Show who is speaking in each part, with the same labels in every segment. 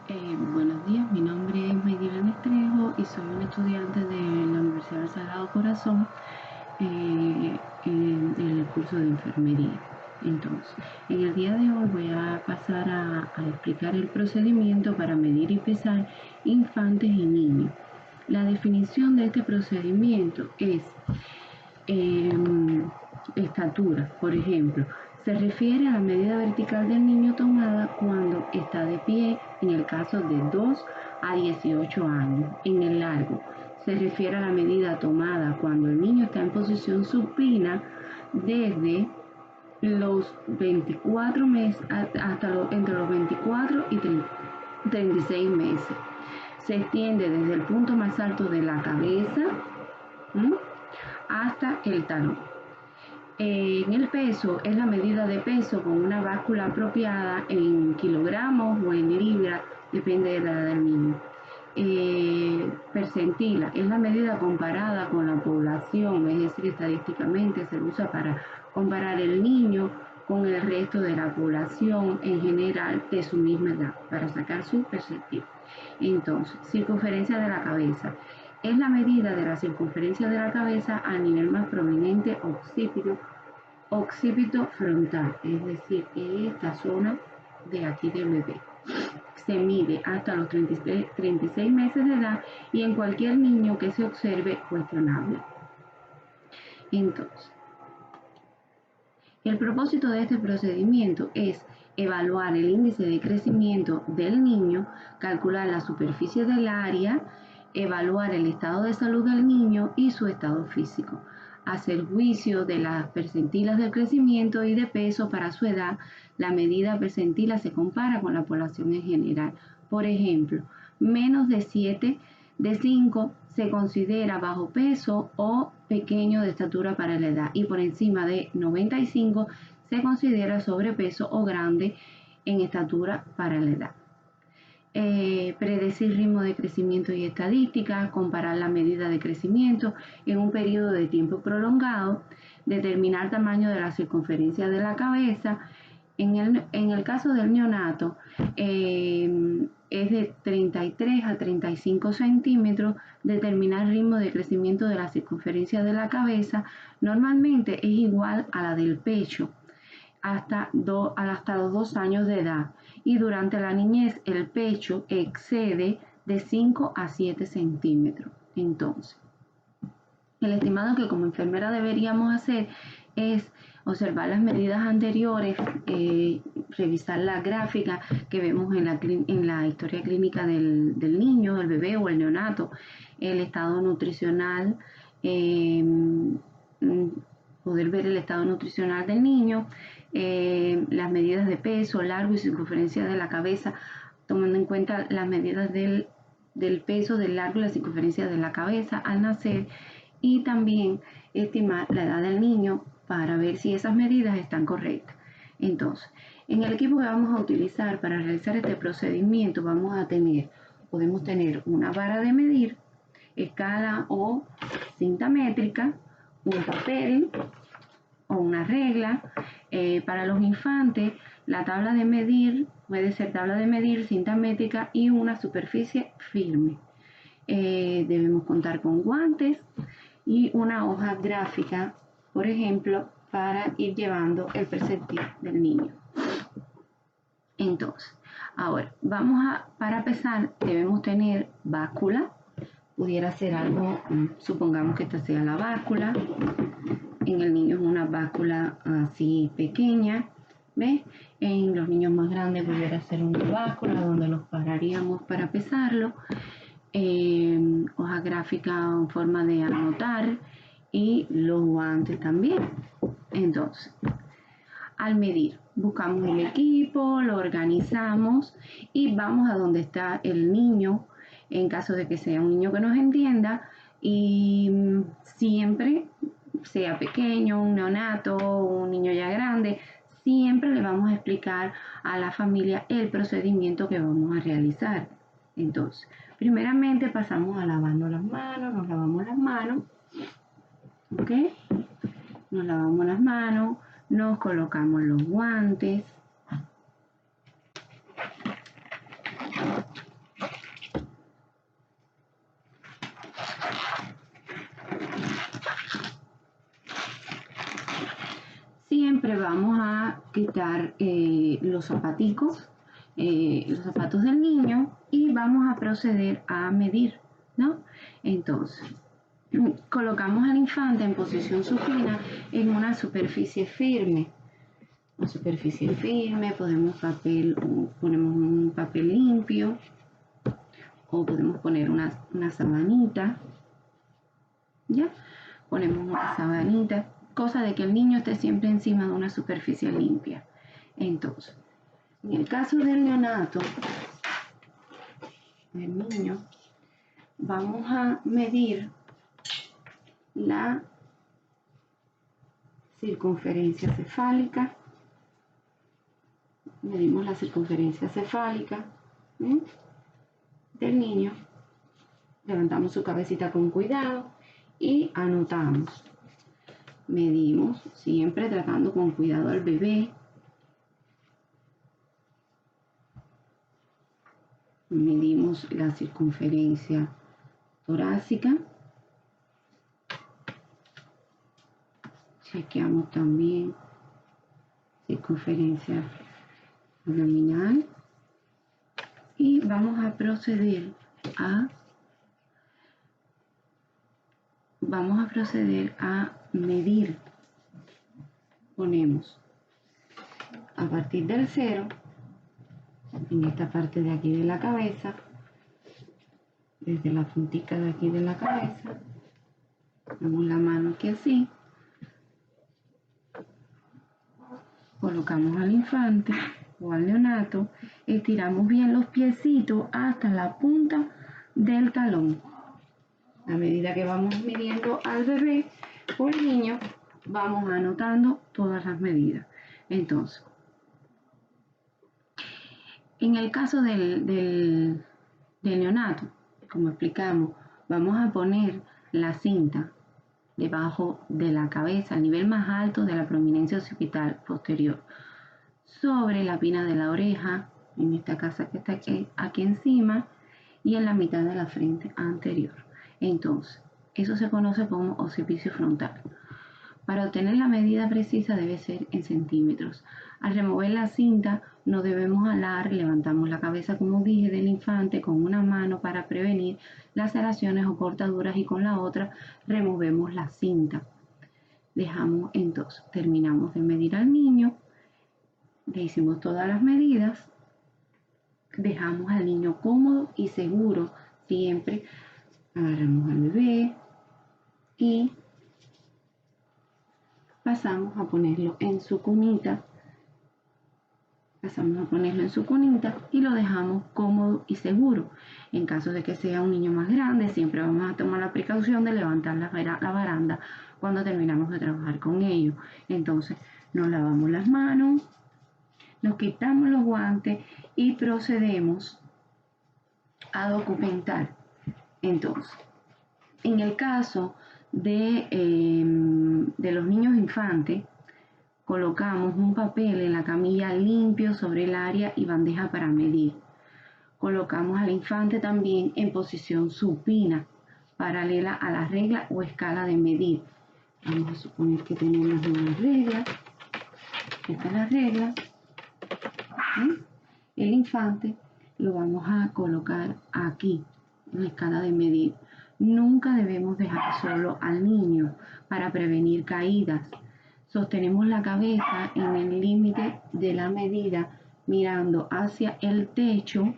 Speaker 1: Buenos días, mi nombre es Maydilene Estrejo y soy una estudiante de la Universidad del Sagrado Corazón en el curso de enfermería. Entonces, en el día de hoy voy a pasar a explicar el procedimiento para medir y pesar infantes y niños. La definición de este procedimiento es estatura, por ejemplo. Se refiere a la medida vertical del niño tomada cuando está de pie, en el caso de 2 a 18 años. En el largo, se refiere a la medida tomada cuando el niño está en posición supina desde los 24 meses hasta entre los 24 y 36 meses. Se extiende desde el punto más alto de la cabeza hasta el talón. En el peso es la medida de peso con una báscula apropiada en kilogramos o en libras, depende de la edad del niño. Percentila es la medida comparada con la población, es decir, estadísticamente se usa para comparar el niño con el resto de la población en general de su misma edad, para sacar su percentil. Entonces, circunferencia de la cabeza es la medida de la circunferencia de la cabeza a nivel más prominente occipito frontal, es decir, esta zona de aquí del bebé. Se mide hasta los 36 meses de edad y en cualquier niño que se observe cuestionable. Entonces, el propósito de este procedimiento es evaluar el índice de crecimiento del niño, calcular la superficie del área, evaluar el estado de salud del niño y su estado físico, hacer juicio de las percentilas de crecimiento y de peso para su edad. La medida percentila se compara con la población en general. Por ejemplo, menos de 7 de 5 se considera bajo peso o pequeño de estatura para la edad y por encima de 95 se considera sobrepeso o grande en estatura para la edad. Predecir ritmo de crecimiento y estadísticas, comparar la medida de crecimiento en un periodo de tiempo prolongado, determinar tamaño de la circunferencia de la cabeza. En el caso del neonato, es de 33 a 35 centímetros, determinar ritmo de crecimiento de la circunferencia de la cabeza, normalmente es igual a la del pecho, hasta los 2 años de edad, y durante la niñez el pecho excede de 5 a 7 centímetros. Entonces, el estimado que como enfermera deberíamos hacer es observar las medidas anteriores, revisar la gráfica que vemos en la historia clínica del niño, del bebé o el neonato, el estado nutricional, poder ver el estado nutricional del niño, las medidas de peso, largo y circunferencia de la cabeza, tomando en cuenta las medidas del peso, del largo y la circunferencia de la cabeza al nacer, y también estimar la edad del niño para ver si esas medidas están correctas. Entonces, en el equipo que vamos a utilizar para realizar este procedimiento podemos tener una vara de medir, escala o cinta métrica, un papel o una regla. Para los infantes, la tabla de medir puede ser tabla de medir, cinta métrica y una superficie firme. Debemos contar con guantes y una hoja gráfica, por ejemplo, para ir llevando el percentil del niño. Entonces, ahora, para pesar, debemos tener báscula. Pudiera ser algo, supongamos que esta sea la báscula. En el niño es una báscula así pequeña, ¿ves? En los niños más grandes pudiera ser una báscula donde los pararíamos para pesarlo. Hoja gráfica en forma de anotar y los guantes también. Entonces, al medir, buscamos el equipo, lo organizamos y vamos a donde está el niño, en caso de que sea un niño que nos entienda, y siempre, sea pequeño, un neonato, un niño ya grande, siempre le vamos a explicar a la familia el procedimiento que vamos a realizar. Entonces, primeramente pasamos a lavarnos las manos, nos lavamos las manos, ¿ok? Nos lavamos las manos, nos colocamos los guantes, siempre vamos a quitar los zapaticos, los zapatos del niño, y vamos a proceder a medir, ¿no? Entonces, colocamos al infante en posición supina en una superficie firme. Una superficie firme, ponemos un papel limpio, o podemos poner una sabanita, ¿ya? Ponemos una sabanita, cosa de que el niño esté siempre encima de una superficie limpia. Entonces, en el caso del neonato, del niño, vamos a medir la circunferencia cefálica. Medimos la circunferencia cefálica del niño. Levantamos su cabecita con cuidado y anotamos. Medimos, siempre tratando con cuidado al bebé. Medimos la circunferencia torácica. Chequeamos también circunferencia abdominal. Y vamos a proceder a medir. Ponemos a partir del 0 en esta parte de aquí de la cabeza, desde la puntica de aquí de la cabeza, ponemos la mano aquí así, colocamos al infante o al neonato, estiramos bien los piecitos hasta la punta del talón. A medida que vamos midiendo al bebé o al niño, vamos anotando todas las medidas. Entonces, en el caso del neonato, como explicamos, vamos a poner la cinta debajo de la cabeza, al nivel más alto de la prominencia occipital posterior, sobre la pina de la oreja, en esta casa que está aquí encima, y en la mitad de la frente anterior. Entonces, eso se conoce como occipicio frontal. Para obtener la medida precisa debe ser en centímetros. Al remover la cinta no debemos alar, levantamos la cabeza como dije del infante con una mano para prevenir laceraciones o cortaduras y con la otra removemos la cinta. Dejamos entonces, terminamos de medir al niño, le hicimos todas las medidas, dejamos al niño cómodo y seguro, siempre agarramos al bebé y pasamos a ponerlo en su cunita. Y lo dejamos cómodo y seguro. En caso de que sea un niño más grande, siempre vamos a tomar la precaución de levantar la baranda cuando terminamos de trabajar con ellos. Entonces, nos lavamos las manos, nos quitamos los guantes y procedemos a documentar. Entonces, en el caso de los niños infantes, colocamos un papel en la camilla limpio sobre el área y bandeja para medir. Colocamos al infante también en posición supina, paralela a la regla o escala de medir. Vamos a suponer que tenemos una regla. Esta es la regla. El infante lo vamos a colocar aquí, en la escala de medir. Nunca debemos dejar solo al niño para prevenir caídas. Sostenemos la cabeza en el límite de la medida mirando hacia el techo.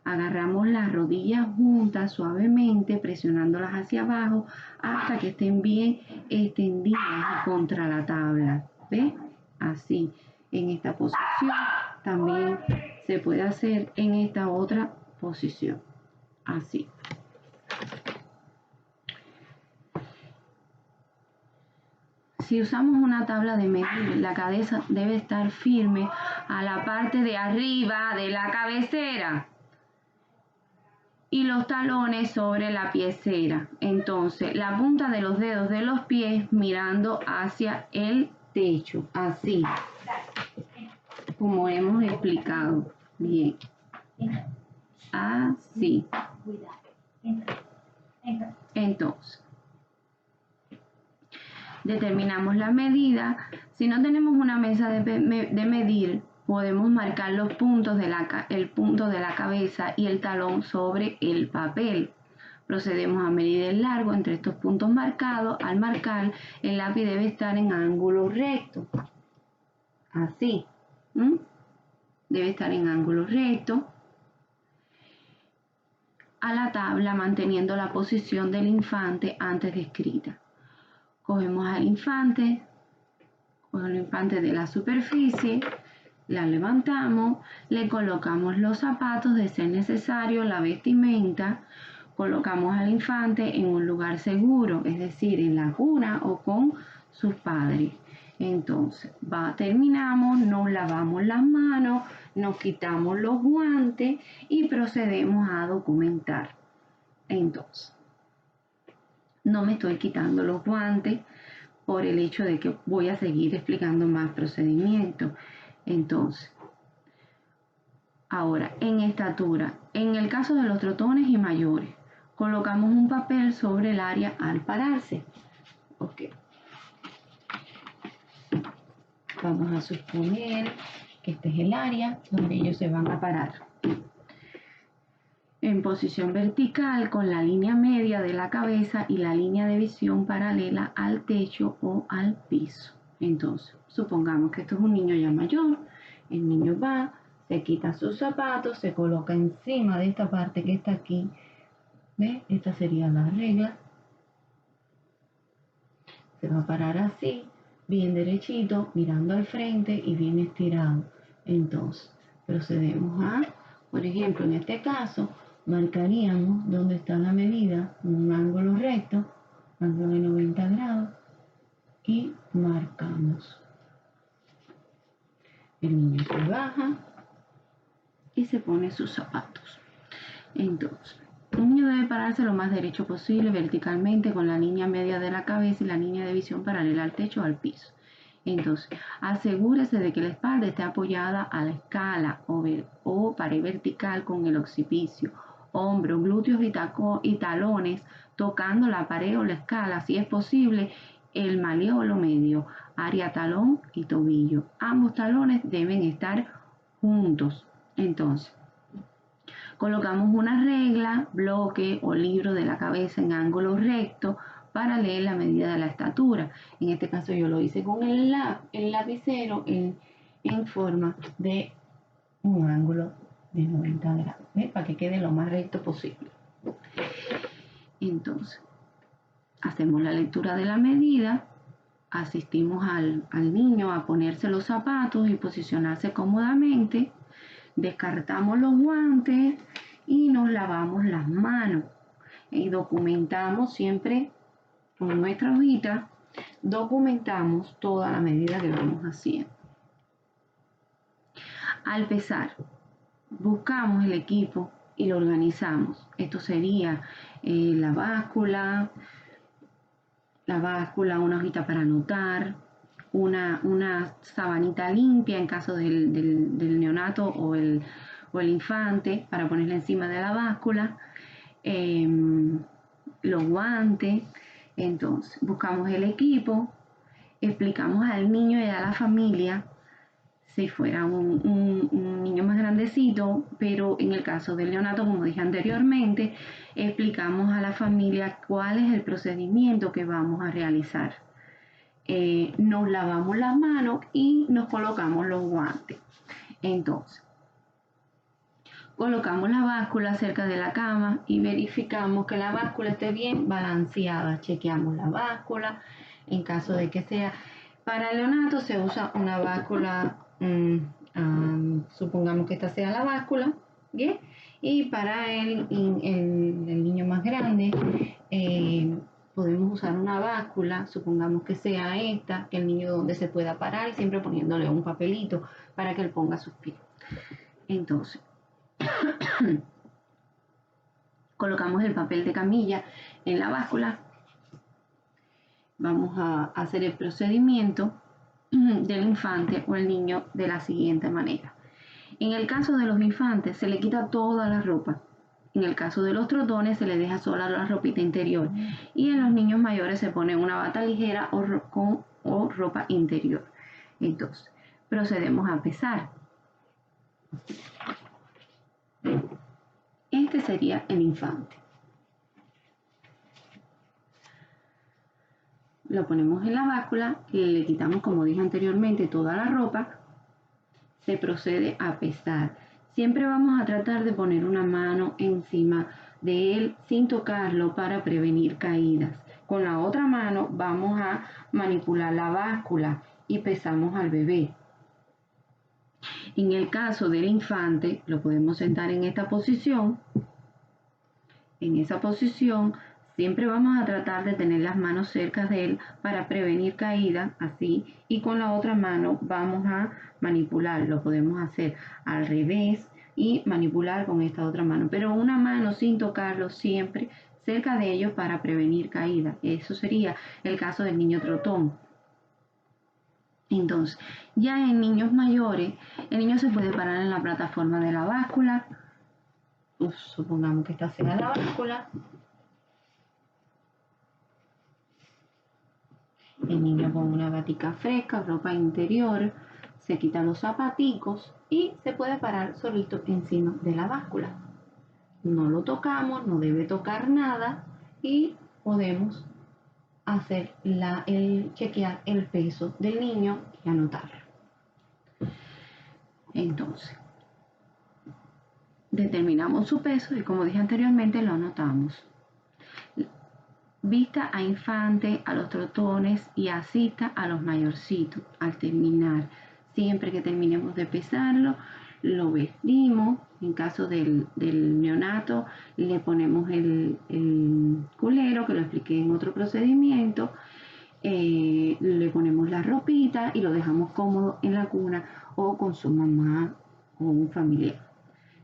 Speaker 1: Agarramos las rodillas juntas suavemente, presionándolas hacia abajo hasta que estén bien extendidas contra la tabla. ¿Ve? Así, en esta posición. También se puede hacer en esta otra posición. Así. Si usamos una tabla de medir, la cabeza debe estar firme a la parte de arriba de la cabecera y los talones sobre la piecera. Entonces, la punta de los dedos de los pies mirando hacia el techo, así como hemos explicado. Bien. Así. Entonces, Determinamos la medida. Si no tenemos una mesa de medir, podemos marcar los puntos el punto de la cabeza y el talón sobre el papel. Procedemos a medir el largo entre estos puntos marcados. Al marcar, el lápiz debe estar en ángulo recto. Así. Debe estar en ángulo recto a la tabla, manteniendo la posición del infante antes descrita. Cogemos al infante, de la superficie, la levantamos, le colocamos los zapatos de ser necesario, la vestimenta, colocamos al infante en un lugar seguro, es decir, en la cuna o con sus padres. Entonces, terminamos, nos lavamos las manos, nos quitamos los guantes y procedemos a documentar. Entonces, no me estoy quitando los guantes por el hecho de que voy a seguir explicando más procedimientos. Entonces, ahora, en estatura, en el caso de los trotones y mayores, colocamos un papel sobre el área al pararse. Ok. Vamos a suponer que este es el área donde ellos se van a parar. En posición vertical con la línea media de la cabeza y la línea de visión paralela al techo o al piso. Entonces, supongamos que esto es un niño ya mayor. El niño va, se quita sus zapatos, se coloca encima de esta parte que está aquí. ¿Ve? Esta sería la regla. Se va a parar así, bien derechito, mirando al frente y bien estirado. Entonces, procedemos a, por ejemplo, en este caso, marcaríamos donde está la medida, un ángulo recto, ángulo de 90 grados, y marcamos. El niño se baja y se pone sus zapatos. Entonces, un niño debe pararse lo más derecho posible verticalmente con la línea media de la cabeza y la línea de visión paralela al techo o al piso. Entonces, asegúrese de que la espalda esté apoyada a la escala o pared vertical con el occipicio, hombros, glúteos y talones tocando la pared o la escala, si es posible, el maleolo medio, área talón y tobillo. Ambos talones deben estar juntos. Entonces, colocamos una regla, bloque o libro de la cabeza en ángulo recto para leer la medida de la estatura. En este caso yo lo hice con el lapicero en forma de un ángulo de 90 grados, ¿ves? Para que quede lo más recto posible. Entonces, hacemos la lectura de la medida, asistimos al niño a ponerse los zapatos y posicionarse cómodamente, descartamos los guantes y nos lavamos las manos y documentamos siempre con nuestra hojita, documentamos toda la medida que vamos haciendo. Al pesar, buscamos el equipo y lo organizamos. Esto sería la báscula, una hojita para anotar, una sabanita limpia en caso del neonato o el infante para ponerla encima de la báscula, los guantes. Entonces, buscamos el equipo, explicamos al niño y a la familia, si fuera un niño más grandecito, pero en el caso del neonato, como dije anteriormente, explicamos a la familia cuál es el procedimiento que vamos a realizar. Nos lavamos las manos y nos colocamos los guantes. Entonces, colocamos la báscula cerca de la cama y verificamos que la báscula esté bien balanceada. Chequeamos la báscula. En caso de que sea para el neonato, se usa una báscula, supongamos que esta sea la báscula, ¿bien? Y para el niño más grande, podemos usar una báscula, supongamos que sea esta, que el niño donde se pueda parar, y siempre poniéndole un papelito para que él ponga sus pies. Entonces, colocamos el papel de camilla en la báscula. Vamos a hacer el procedimiento del infante o el niño de la siguiente manera. En el caso de los infantes, se le quita toda la ropa. En el caso de los trotones se les deja sola la ropita interior y en los niños mayores se pone una bata ligera o ropa interior. Entonces, procedemos a pesar. Este sería el infante. Lo ponemos en la báscula, le quitamos, como dije anteriormente, toda la ropa. Se procede a pesar. Siempre vamos a tratar de poner una mano encima de él sin tocarlo para prevenir caídas. Con la otra mano vamos a manipular la báscula y pesamos al bebé. En el caso del infante, lo podemos sentar en esta posición. En esa posición siempre vamos a tratar de tener las manos cerca de él para prevenir caídas, así, y con la otra mano vamos a manipular. Lo podemos hacer al revés y manipular con esta otra mano, pero una mano sin tocarlo siempre cerca de ellos para prevenir caídas. Eso sería el caso del niño trotón. Entonces, ya en niños mayores, el niño se puede parar en la plataforma de la báscula. Supongamos que esta sea la báscula. El niño con una batica fresca, ropa interior, se quita los zapaticos y se puede parar solito encima de la báscula. No lo tocamos, no debe tocar nada y podemos hacer chequear el peso del niño y anotarlo. Entonces, determinamos su peso y, como dije anteriormente, lo anotamos. Vista a infante, a los trotones y asista a los mayorcitos. Al terminar, siempre que terminemos de pesarlo, lo vestimos. En caso del neonato, le ponemos el culero, que lo expliqué en otro procedimiento. Le ponemos la ropita y lo dejamos cómodo en la cuna o con su mamá o un familiar.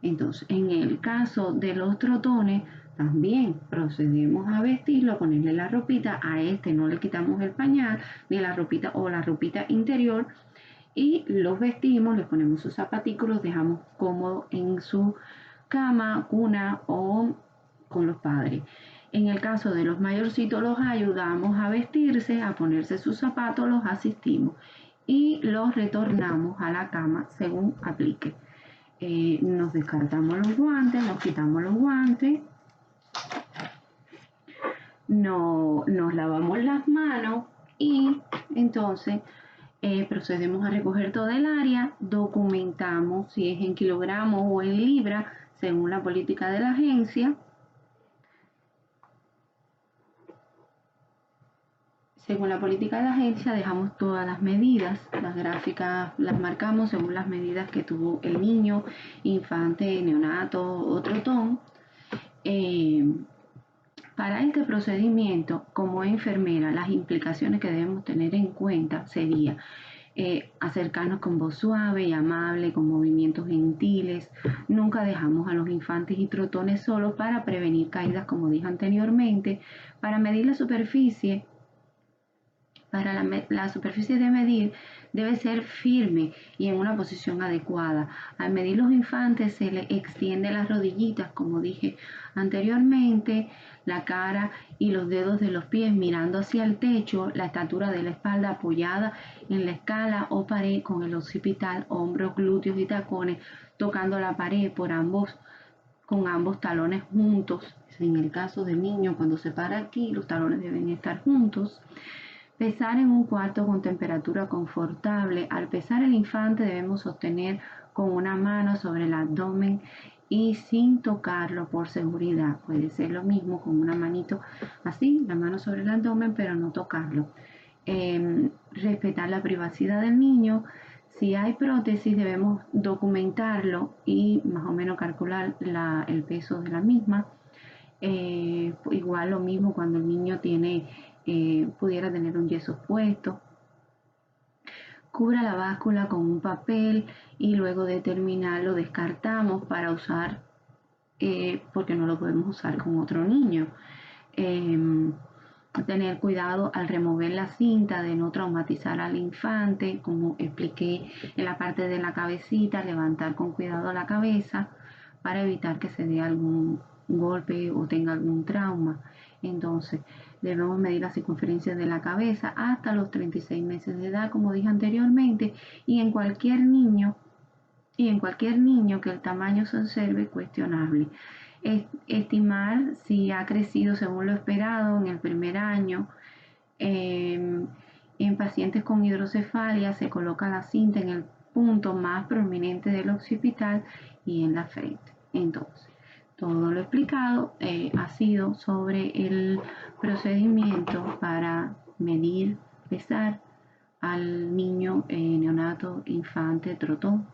Speaker 1: Entonces, en el caso de los trotones, también procedemos a vestirlo, a ponerle la ropita. A este no le quitamos el pañal ni la ropita o la ropita interior y los vestimos, les ponemos sus zapaticos, los dejamos cómodos en su cama, cuna o con los padres. En el caso de los mayorcitos, los ayudamos a vestirse, a ponerse sus zapatos, los asistimos y los retornamos a la cama según aplique. Nos descartamos los guantes, nos quitamos los guantes, nos lavamos las manos y entonces procedemos a recoger toda el área, documentamos si es en kilogramos o en libras según la política de la agencia. Según la política de la agencia dejamos todas las medidas, las gráficas las marcamos según las medidas que tuvo el niño, infante, neonato o trotón. Para este procedimiento, como enfermera, las implicaciones que debemos tener en cuenta sería acercarnos con voz suave y amable, con movimientos gentiles. Nunca dejamos a los infantes y trotones solos para prevenir caídas, como dije anteriormente. Para medir la superficie, la superficie de medir debe ser firme y en una posición adecuada. Al medir los infantes se les extiende las rodillitas, como dije anteriormente, la cara y los dedos de los pies mirando hacia el techo, la estatura de la espalda apoyada en la escala o pared con el occipital, hombros, glúteos y tacones, tocando la pared con ambos talones juntos. En el caso del niño, cuando se para aquí, los talones deben estar juntos. Pesar en un cuarto con temperatura confortable. Al pesar el infante debemos sostener con una mano sobre el abdomen y sin tocarlo por seguridad. Puede ser lo mismo con una manito así, la mano sobre el abdomen, pero no tocarlo. Respetar la privacidad del niño. Si hay prótesis debemos documentarlo y más o menos calcular el peso de la misma. Igual lo mismo cuando el niño pudiera tener un yeso puesto. Cubra la báscula con un papel y luego de terminar lo descartamos para usar, porque no lo podemos usar con otro niño. Tener cuidado al remover la cinta de no traumatizar al infante, como expliqué en la parte de la cabecita, levantar con cuidado la cabeza para evitar que se dé algún golpe o tenga algún trauma. Entonces, debemos medir la circunferencia de la cabeza hasta los 36 meses de edad, como dije anteriormente, y en cualquier niño que el tamaño se observe cuestionable. Estimar si ha crecido según lo esperado en el primer año. En pacientes con hidrocefalia se coloca la cinta en el punto más prominente del occipital y en la frente. Entonces, todo lo explicado ha sido sobre el procedimiento para medir, pesar al niño neonato, infante, trotón